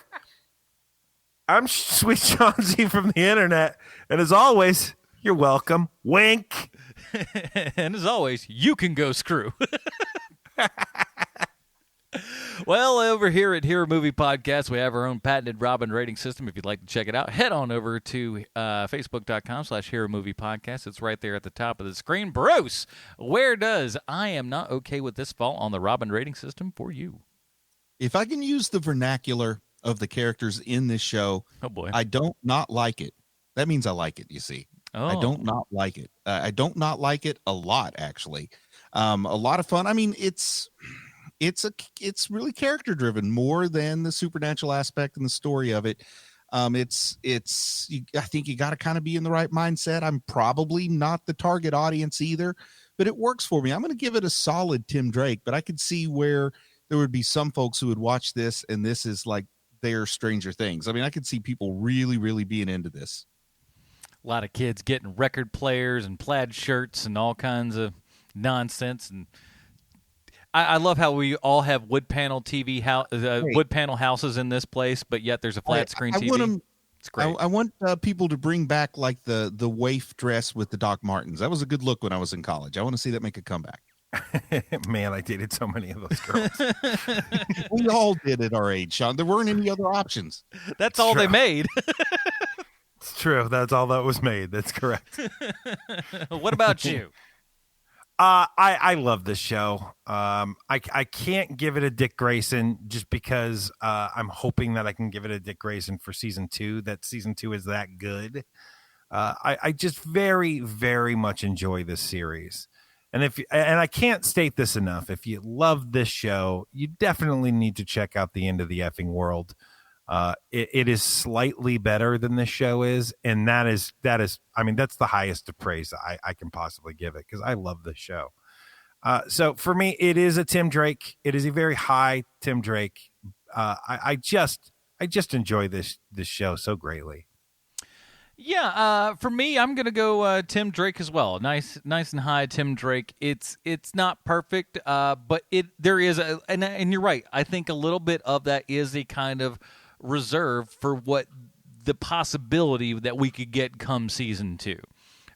I'm Sweet Chauncey from the internet, and as always, you're welcome. Wink. And as always, you can go screw. Well, over here at Hero Movie Podcast, we have our own patented Robin rating system. If you'd like to check it out, head on over to Facebook.com/Hero Movie Podcast. It's right there at the top of the screen. Bruce, where does I Am Not Okay With This fall on the Robin rating system for you? If I can use the vernacular of the characters in this show, oh boy, I don't not like it. That means I like it, you see. Oh. I don't not like it. I don't not like it a lot, actually. A lot of fun. I mean, it's really character driven more than the supernatural aspect and the story of it. I think you got to kind of be in the right mindset. I'm probably not the target audience either, but it works for me. I'm going to give it a solid Tim Drake, but I could see where there would be some folks who would watch this and this is like their Stranger Things. I mean, I could see people really, really being into this. A lot of kids getting record players and plaid shirts and all kinds of nonsense. And I love how we all have wood panel TV wood panel houses in this place, but yet there's a flat screen TV. It's great. I want people to bring back like the waif dress with the Doc Martens. That was a good look when I was in college. I want to see that make a comeback. Man, I dated so many of those girls. We all did at our age, Sean. There weren't any other options. That's all they made. It's true. That's all that was made. That's correct. What about you? I love this show. I can't give it a Dick Grayson just because I'm hoping that I can give it a Dick Grayson for season 2. That season 2 is that good. I just very, very much enjoy this series. And I can't state this enough. If you love this show, you definitely need to check out The End of the Effing World. It is slightly better than this show is, and that is. I mean, that's the highest of praise I can possibly give it because I love this show. So for me, it is a Tim Drake. It is a very high Tim Drake. I just enjoy this show so greatly. Yeah, for me, I'm gonna go Tim Drake as well. Nice and high, Tim Drake. It's not perfect, but there is and you're right. I think a little bit of that is a kind of reserve for what the possibility that we could get come season 2.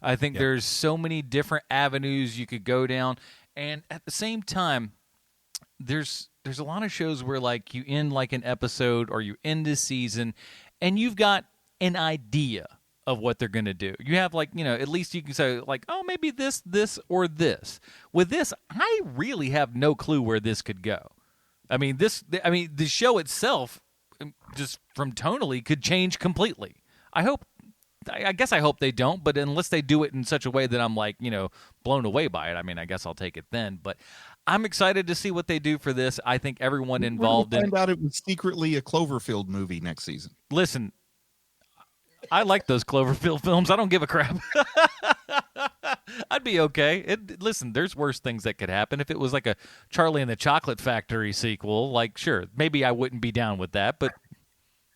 I think there's so many different avenues you could go down, and at the same time, there's a lot of shows where like you end like an episode or you end a season, and you've got an idea of what they're going to do. You have like, at least you can say like, oh, maybe this, or this. With this, I really have no clue where this could go. I mean, the show itself, just from tonally, could change completely. I guess I hope they don't, but unless they do it in such a way that I'm like, blown away by it, I mean, I guess I'll take it then. But I'm excited to see what they do for this. I think everyone involved find out it was secretly a Cloverfield movie next season. Listen, I like those Cloverfield films. I don't give a crap. I'd be okay. Listen, there's worse things that could happen. If it was like a Charlie and the Chocolate Factory sequel, like, sure, maybe I wouldn't be down with that, but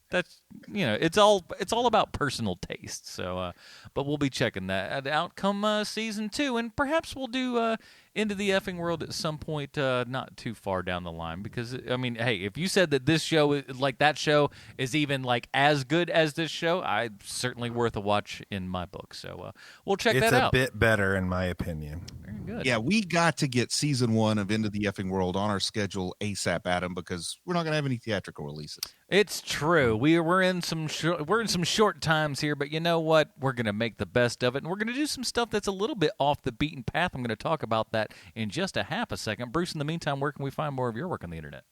that's, it's all about personal taste. So, but we'll be checking that out come season 2, and perhaps we'll do Into the Effing World at some point, not too far down the line. Because I mean, hey, if you said that this show, like that show, is even like as good as this show, certainly worth a watch in my book. So we'll check that out. It's a bit better, in my opinion. Very good. Yeah, we got to get season 1 of Into the Effing World on our schedule ASAP, Adam, because we're not going to have any theatrical releases. It's true. We're in some short times here, but you know what? We're going to make the best of it, and we're going to do some stuff that's a little bit off the beaten path. I'm going to talk about that in just a half a second. Bruce, in the meantime, where can we find more of your work on the internet?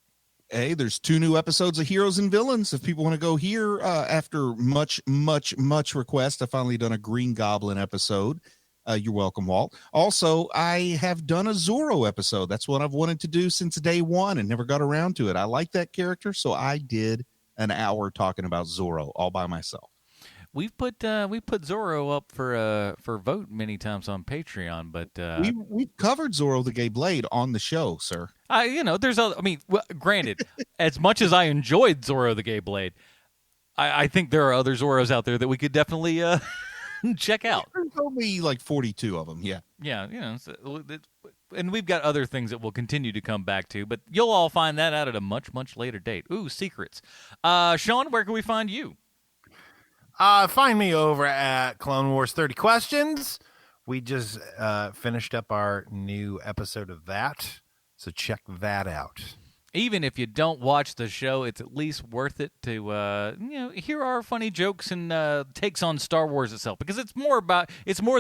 Hey, there's 2 new episodes of Heroes and Villains. If people want to go here, after much request, I finally done a Green Goblin episode. You're welcome, Walt. Also, I have done a Zorro episode. That's what I've wanted to do since day one and never got around to it. I like that character, so I did an hour talking about Zorro all by myself. We've put Zorro up for vote many times on Patreon, but we've covered Zorro the Gay Blade on the show, sir. Granted, as much as I enjoyed Zorro the Gay Blade, I think there are other Zorros out there that we could definitely check out. There's only like 42 of them, yeah. Yeah, and we've got other things that we'll continue to come back to, but you'll all find that out at a much, much later date. Ooh, secrets. Sean, where can we find you? Find me over at Clone Wars 30 Questions. We just finished up our new episode of that, so check that out. Even if you don't watch the show, it's at least worth it to hear our funny jokes and takes on Star Wars itself, because it's more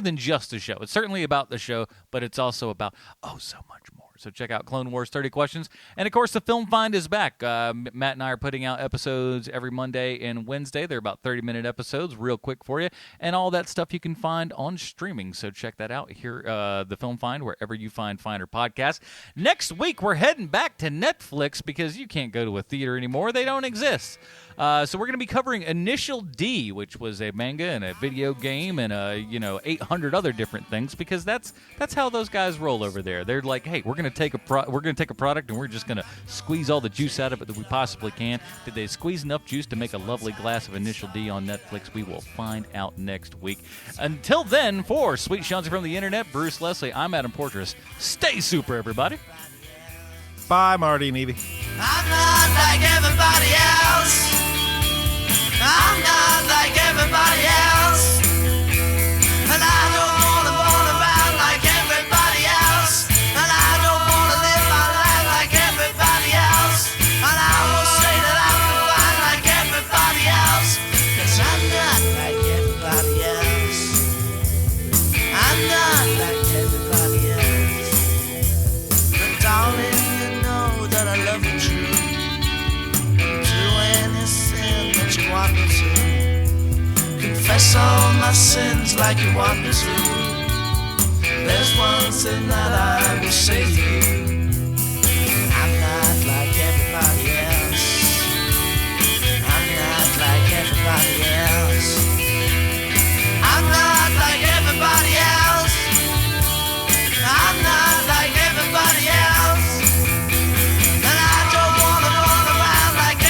than just the show. It's certainly about the show, but it's also about so much more. So check out Clone Wars 30 Questions. And, of course, the Film Find is back. Matt and I are putting out episodes every Monday and Wednesday. They're about 30-minute episodes, real quick for you. And all that stuff you can find on streaming. So check that out here, the Film Find, wherever you find Finder podcasts. Next week, we're heading back to Netflix because you can't go to a theater anymore. They don't exist. So we're going to be covering Initial D, which was a manga and a video game and 800 other different things, because that's how those guys roll over there. They're like, hey, we're going to take a product and we're just going to squeeze all the juice out of it that we possibly can. Did they squeeze enough juice to make a lovely glass of Initial D on Netflix? We will find out next week. Until then, for Sweet Shanzi from the Internet, Bruce Leslie, I'm Adam Portrais. Stay super, everybody. Bye, Marty and Evie. I'm not like everybody else. I'm not like everybody else. And I don't want to run around like everybody else. And I don't want to live my life like everybody else. And I will say that I'm fine like everybody else. 'Cause I'm not like everybody else. I'm not like everybody else. But darling, you know that I love you true. Do anything that you want me to. Confess all my sins like you want me to. There's one thing that I will say to you. I'm not like everybody else. I'm not like everybody else. I'm not like everybody else. I'm not like everybody else. And I don't want to run around like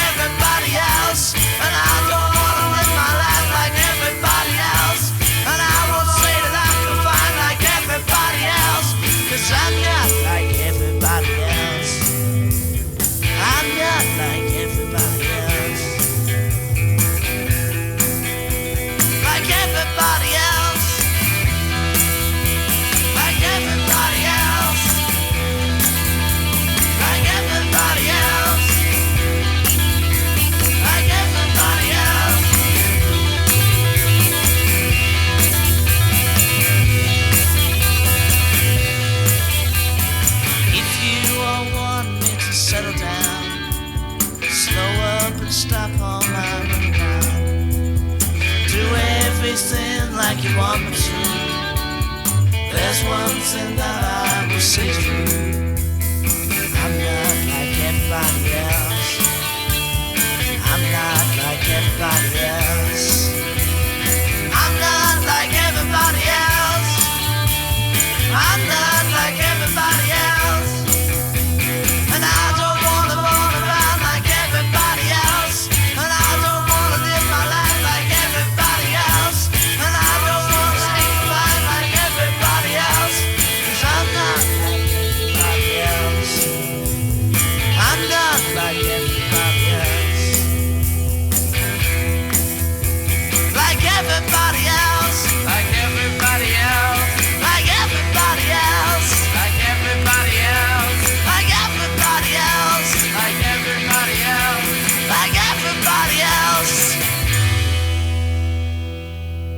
would stop all my mind. Do everything like you want me to. There's one thing that I will say to you. I'm not like everybody else. I'm not like everybody else.